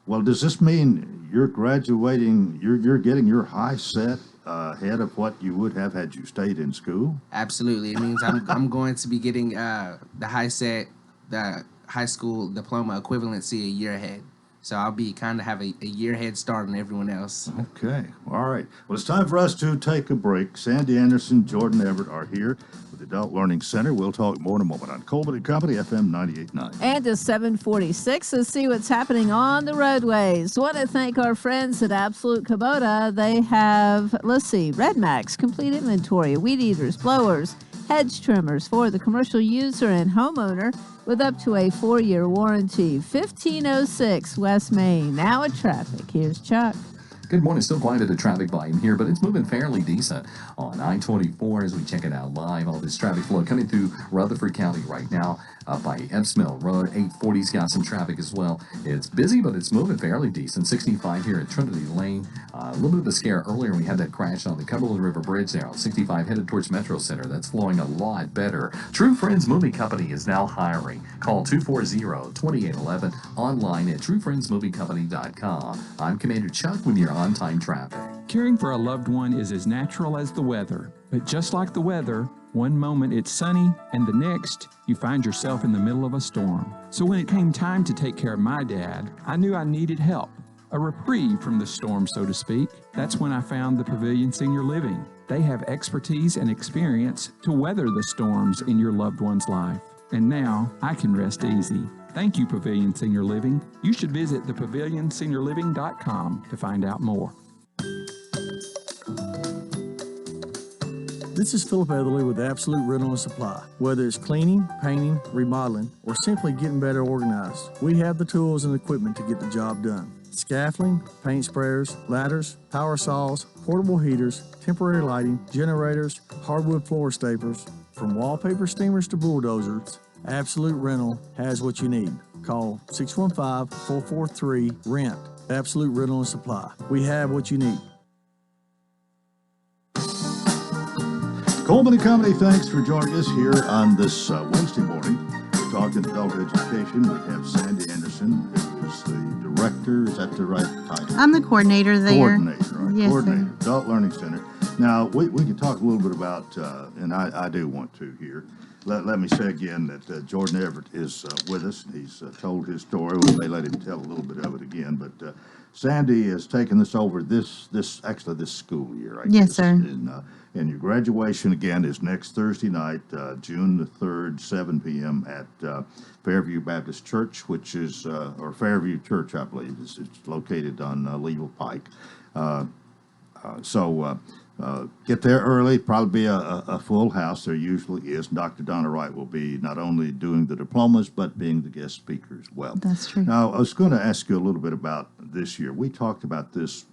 Well, does this mean you're graduating, you're getting your HiSET ahead of what you would have had you stayed in school? Absolutely. It means I'm going to be getting the HiSET, the high school diploma equivalency a year ahead. So I'll be kind of have a year head start on everyone else. Okay. All right. Well, it's time for us to take a break. Sandy Anderson, Jordan Everett are here with the Adult Learning Center. We'll talk more in a moment on Coleman & Company, FM 98.9. And it's 7:46. Let's see what's happening on the roadways. Want to thank our friends at Absolute Kubota. They have, Red Max, complete inventory, weed eaters, blowers, hedge trimmers for the commercial user and homeowner with up to a 4-year warranty. 1506 West Main. Now at traffic. Here's Chuck. Good morning. Still quite a bit of traffic volume here, but it's moving fairly decent on I-24 as we check it out live. All this traffic flow coming through Rutherford County right now by Epps Mill Road. 840's got some traffic as well. It's busy, but it's moving fairly decent. 65 here at Trinity Lane. A little bit of a scare earlier. We had that crash on the Cumberland River Bridge there on 65 headed towards Metro Center. That's flowing a lot better. True Friends Movie Company is now hiring. Call 240-2811 online at truefriendsmoviecompany.com. I'm Commander Chuck with your on-time traffic. Caring for a loved one is as natural as the weather. But just like the weather, one moment it's sunny, and the next, you find yourself in the middle of a storm. So when it came time to take care of my dad, I knew I needed help. A reprieve from the storm, so to speak. That's when I found the Pavilion Senior Living. They have expertise and experience to weather the storms in your loved one's life. And now I can rest easy. Thank you, Pavilion Senior Living. You should visit thepavilionseniorliving.com to find out more. This is Philip Etherly with Absolute Rental and Supply. Whether it's cleaning, painting, remodeling, or simply getting better organized, we have the tools and equipment to get the job done. Scaffolding, paint sprayers, ladders, power saws, portable heaters, temporary lighting, generators, hardwood floor staplers, from wallpaper steamers to bulldozers, Absolute Rental has what you need. Call 615-443-RENT. Absolute Rental and Supply. We have what you need. Coleman and Company, thanks for joining us here on this Wednesday morning. We're talking adult education. We have Sandy Anderson, who is the director. Is that the right title? I'm the coordinator there. Coordinator, right? Yes, Coordinator, sir. Adult Learning Center. Now, we can talk a little bit about, and I do want to here. Let me say again that Jordan Everett is with us. He's told his story. We may let him tell a little bit of it again, but Sandy has taken this over this school year, I Yes, guess. sir. And your graduation again is next Thursday night, June the 3rd, 7 p.m. at Fairview Baptist Church, which is, or Fairview Church, I believe. It's located on Leeville Pike. So get there early. Probably be a full house. There usually is. Dr. Donna Wright will be not only doing the diplomas, but being the guest speaker as well. That's true. Now, I was going to ask you a little bit about this year. We talked about this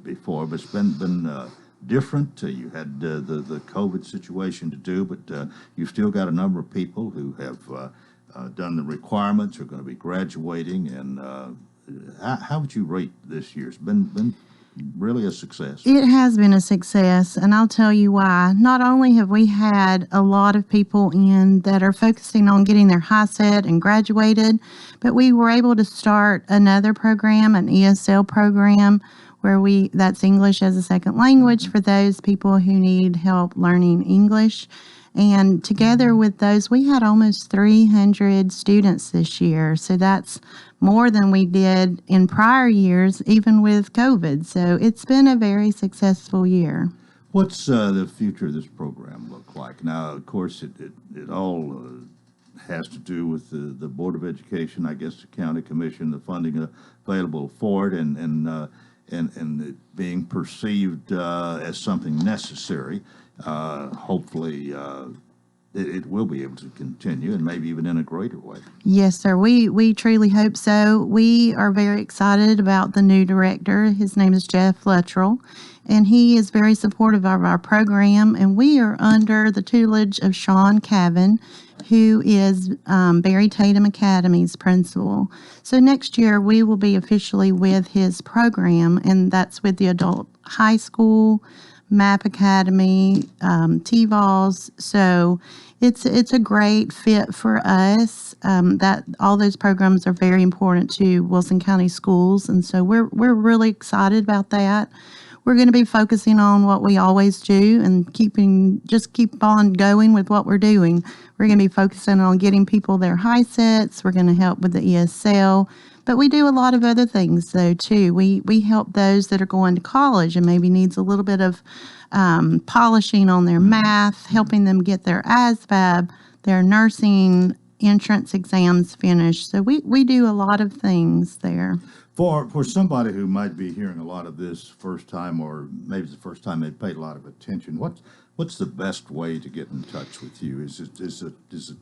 before, but it's been different. You had the COVID situation to do, but you've still got a number of people who have done the requirements, are going to be graduating. And how would you rate this year? It's been really a success. It has been a success, and I'll tell you why. Not only have we had a lot of people in that are focusing on getting their high set and graduated, but we were able to start another program, an ESL program, where that's English as a second language for those people who need help learning English. And together with those, we had almost 300 students this year. So that's more than we did in prior years, even with COVID. So it's been a very successful year. What's the future of this program look like? Now, of course, it all has to do with the Board of Education, I guess the County Commission, the funding available for it, and it being perceived as something necessary. Hopefully, it will be able to continue, and maybe even in a greater way. Yes, sir. We truly hope so. We are very excited about the new director. His name is Jeff Luttrell, and he is very supportive of our program. And we are under the tutelage of Sean Cavan, who is Barry Tatum Academy's principal. So next year we will be officially with his program, and that's with the adult high school, MAP Academy, TVOS. So it's a great fit for us. That all those programs are very important to Wilson County schools, and so we're really excited about that. We're going to be focusing on what we always do and keep on going with what we're doing. We're going to be focusing on getting people their high sets. We're going to help with the ESL. But we do a lot of other things, though, too. We help those that are going to college and maybe needs a little bit of polishing on their math, helping them get their ASVAB, their nursing entrance exams finished. So we do a lot of things there. For somebody who might be hearing a lot of this first time, or maybe it's the first time they've paid a lot of attention, what's the best way to get in touch with you? Is a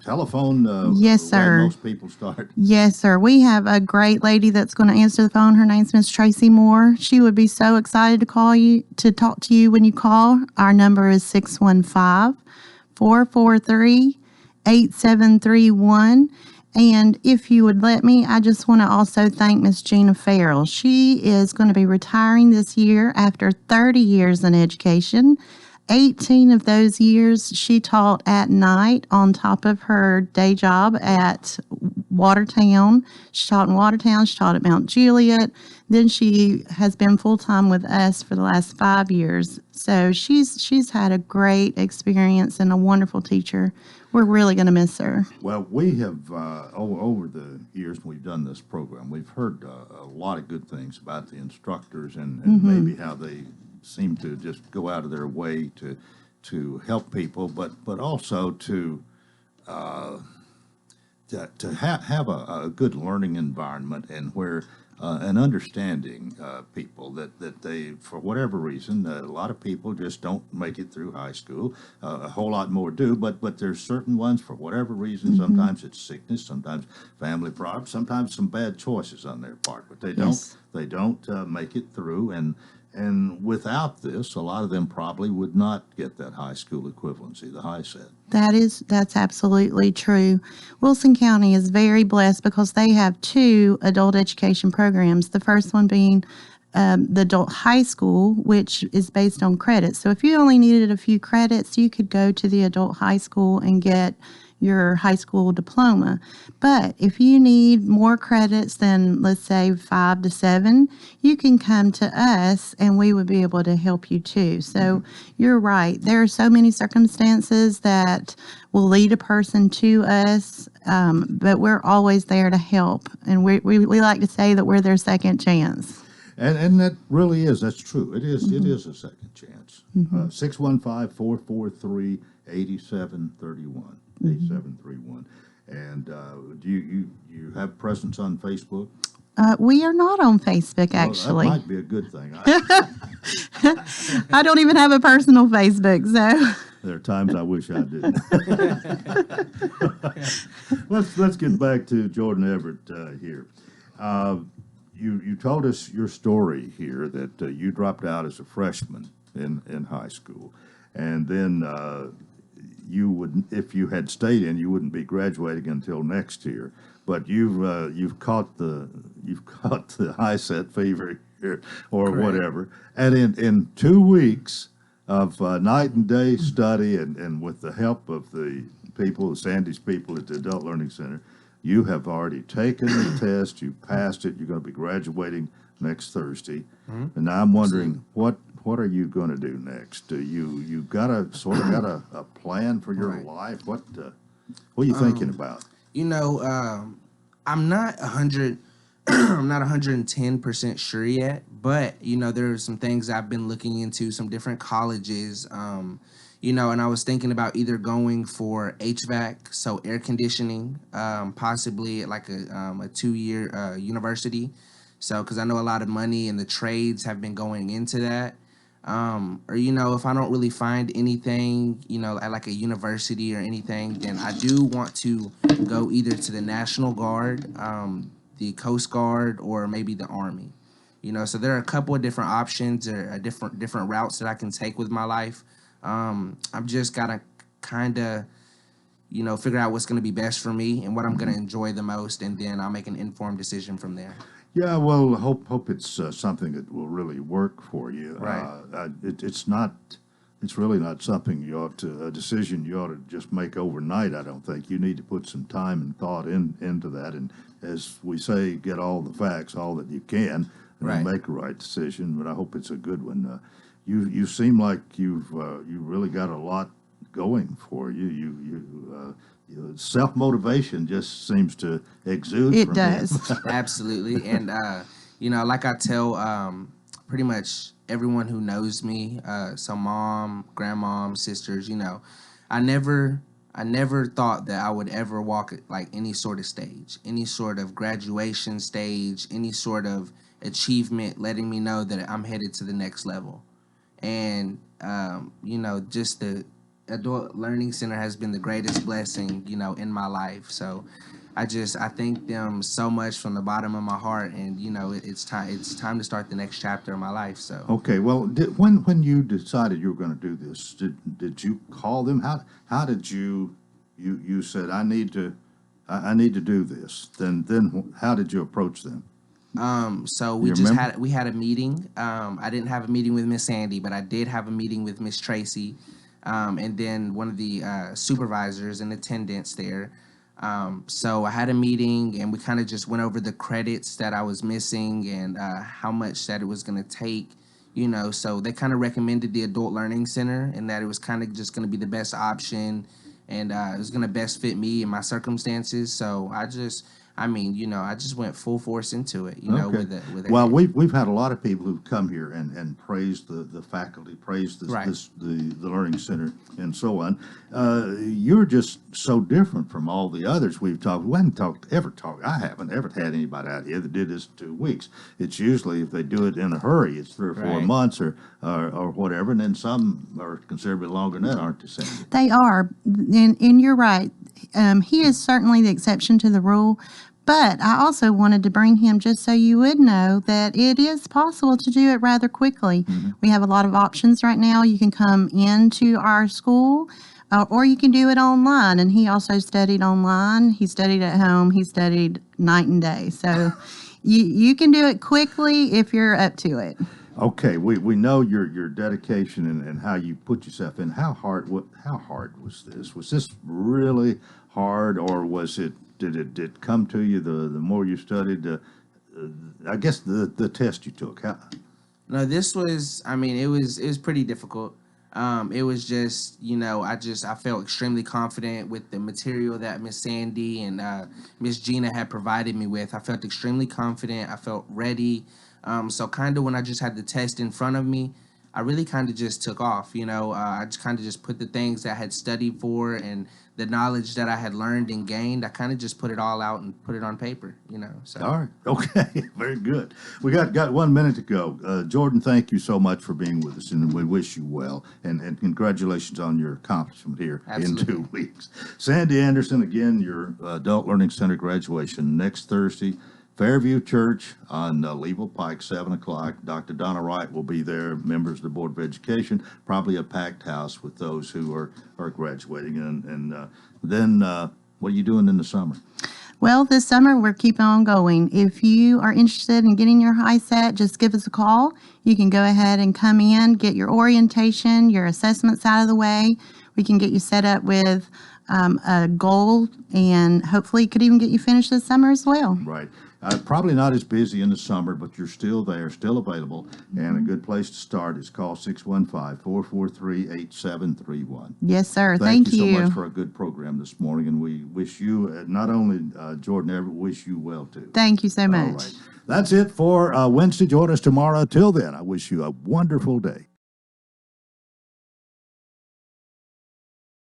telephone? Yes, the sir. way most people start. Yes, sir. We have a great lady that's going to answer the phone. Her name's Miss Tracy Moore. She would be so excited to talk to you when you call. Our number is 615-443-8731. And if you would let me, I just want to also thank Miss Gina Farrell. She is going to be retiring this year after 30 years in education. 18 of those years she taught at night on top of her day job at Watertown. She taught in Watertown. She taught at Mount Juliet. Then she has been full-time with us for the last 5 years. So she's had a great experience and a wonderful teacher. We're really going to miss her. Well, we have, over the years we've done this program, we've heard a lot of good things about the instructors and maybe how they seem to just go out of their way to help people, but also to have a good learning environment, and where and understanding people that they, for whatever reason, a lot of people just don't make it through high school. A whole lot more do, but there's certain ones, for whatever reason, sometimes it's sickness, sometimes family problems, sometimes some bad choices on their part, but they don't make it through. And without this, a lot of them probably would not get that high school equivalency, the high set. That's absolutely true. Wilson County is very blessed because they have 2 adult education programs. The first one being the adult high school, which is based on credits. So if you only needed a few credits, you could go to the adult high school and get your high school diploma. But if you need more credits than, let's say, 5 to 7, you can come to us and we would be able to help you too. So you're right. There are so many circumstances that will lead a person to us, but we're always there to help. And we like to say that we're their second chance. And that really is, that's true. It is a second chance. 615-443-8731. 8731. And do you have presence on Facebook? We are not on Facebook, actually. Well, that might be a good thing. I don't even have a personal Facebook, so. There are times I wish I did. Let's get back to Jordan Everett here. You told us your story here that you dropped out as a freshman in high school, and then you would, if you had stayed in, you wouldn't be graduating until next year. But you've caught the high set fever here, or Correct. whatever, and in 2 weeks of night and day study, and with the help of the people, Sandy's people at the Adult Learning Center, you have already taken the test. You passed it. You're going to be graduating next Thursday, and now I'm wondering what are you going to do next? You got a plan for your life? What are you thinking about? You know, I'm not 100. I'm not 110% sure yet, but you know, there are some things I've been looking into, some different colleges. You know, and I was thinking about either going for HVAC, so air conditioning, possibly at like a 2-year university. So, because I know a lot of money and the trades have been going into that. Or, you know, if I don't really find anything, you know, at like a university or anything, then I do want to go either to the National Guard, the Coast Guard, or maybe the Army. You know, so there are a couple of different options or different routes that I can take with my life. I've just got to kind of, you know, figure out what's going to be best for me and what I'm going to enjoy the most, and then I'll make an informed decision from there. Yeah, well, hope it's something that will really work for you. Right. It's really not something a decision you ought to just make overnight. I don't think you need to put some time and thought into that, and as we say, get all the facts, all that you can, and then make a right decision. But I hope it's a good one. You seem like you really got a lot going for you. Self-motivation just seems to exude It from does. him. Absolutely. And, you know, like I tell pretty much everyone who knows me, so mom, grandmom, sisters, you know, I never thought that I would ever walk like any sort of stage, any sort of graduation stage, any sort of achievement letting me know that I'm headed to the next level. And, you know, just the Adult Learning Center has been the greatest blessing, you know, in my life. So I thank them so much from the bottom of my heart. And, you know, it's time to start the next chapter of my life. So. Okay, well, when you decided you were going to do this, did you call them? How did you said, I need to do this. Then how did you approach them? So we had a meeting. I didn't have a meeting with Miss Sandy, but I did have a meeting with Miss Tracy, and then one of the supervisors in attendance there. So I had a meeting, and we kind of just went over the credits that I was missing and how much that it was going to take. You know, so they kind of recommended the Adult Learning Center, and that it was kind of just going to be the best option, and it was going to best fit me and my circumstances. So I just went full force into it, you know, with it. Well, we've had a lot of people who've come here and praised the faculty, praised the Learning Center, and so on. You're just so different from all the others we've talked. We haven't I haven't ever had anybody out here that did this in 2 weeks. It's usually, if they do it in a hurry, it's 3 or 4 months or whatever, and then some are considerably longer than that, aren't they, Sandy? They are, and you're right. He is certainly the exception to the rule. But I also wanted to bring him just so you would know that it is possible to do it rather quickly. Mm-hmm. We have a lot of options right now. You can come into our school or you can do it online. And he also studied online. He studied at home. He studied night and day. So You can do it quickly if you're up to it. Okay, we know your dedication and how you put yourself in. How hard was this? Was this really hard, or did it come to you the more you studied? I guess the test you took. No, this was. I mean, it was pretty difficult. It was just, I felt extremely confident with the material that Miss Sandy and Miss Gina had provided me with. I felt extremely confident. I felt ready. So kind of when I just had the test in front of me, I really kind of just took off. I just kind of just put the things that I had studied for and the knowledge that I had learned and gained. I kind of just put it all out and put it on paper. So. All right. Okay. Very good. We got 1 minute to go. Jordan, thank you so much for being with us, and we wish you well. And congratulations on your accomplishment here Absolutely. in 2 weeks. Sandy Anderson, again, your Adult Learning Center graduation next Thursday. Fairview Church on Leeville Pike, 7 o'clock. Dr. Donna Wright will be there, members of the Board of Education, probably a packed house with those who are graduating. And then what are you doing in the summer? Well, this summer we're keeping on going. If you are interested in getting your high set, just give us a call. You can go ahead and come in, get your orientation, your assessments out of the way. We can get you set up with a goal, and hopefully could even get you finished this summer as well. Right. Probably not as busy in the summer, but you're still there, still available. And a good place to start is call 615-443-8731. Yes, sir. Thank Thank you so much for a good program this morning. And we wish you, not only Jordan Everett, wish you well, too. Thank you so much. All right. That's it for Wednesday. Join us tomorrow. Till then, I wish you a wonderful day.